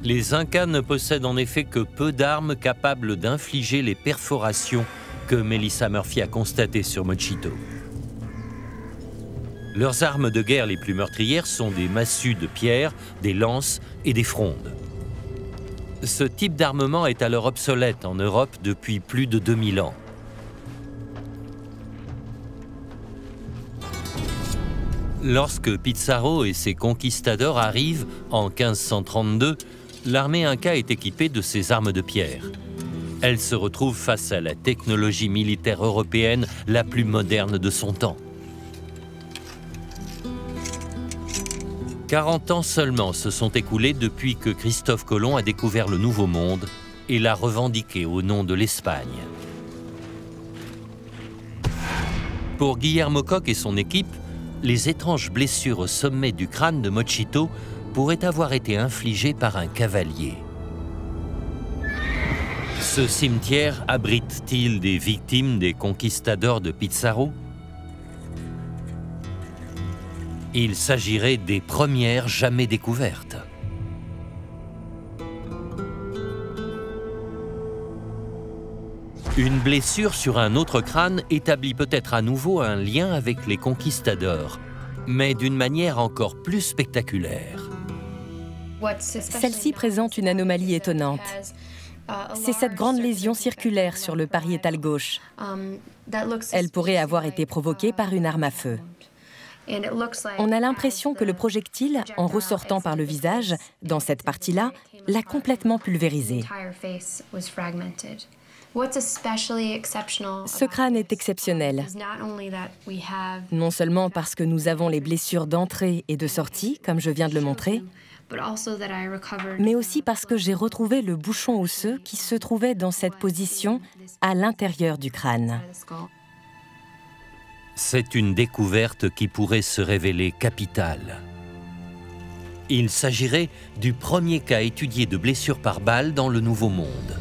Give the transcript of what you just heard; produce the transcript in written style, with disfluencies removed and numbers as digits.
Les Incas ne possèdent en effet que peu d'armes capables d'infliger les perforations que Melissa Murphy a constatées sur Mochito. Leurs armes de guerre les plus meurtrières sont des massues de pierre, des lances et des frondes. Ce type d'armement est alors obsolète en Europe depuis plus de 2000 ans. Lorsque Pizarro et ses conquistadors arrivent en 1532, l'armée inca est équipée de ces armes de pierre. Elle se retrouve face à la technologie militaire européenne la plus moderne de son temps. 40 ans seulement se sont écoulés depuis que Christophe Colomb a découvert le Nouveau Monde et l'a revendiqué au nom de l'Espagne. Pour Guillermo Koch et son équipe, les étranges blessures au sommet du crâne de Mochito pourraient avoir été infligées par un cavalier. Ce cimetière abrite-t-il des victimes des conquistadors de Pizarro? Il s'agirait des premières jamais découvertes. Une blessure sur un autre crâne établit peut-être à nouveau un lien avec les conquistadors, mais d'une manière encore plus spectaculaire. Celle-ci présente une anomalie étonnante. C'est cette grande lésion circulaire sur le pariétal gauche. Elle pourrait avoir été provoquée par une arme à feu. On a l'impression que le projectile, en ressortant par le visage, dans cette partie-là, l'a complètement pulvérisé. Ce crâne est exceptionnel, non seulement parce que nous avons les blessures d'entrée et de sortie, comme je viens de le montrer, mais aussi parce que j'ai retrouvé le bouchon osseux qui se trouvait dans cette position à l'intérieur du crâne. C'est une découverte qui pourrait se révéler capitale. Il s'agirait du premier cas étudié de blessure par balle dans le Nouveau Monde.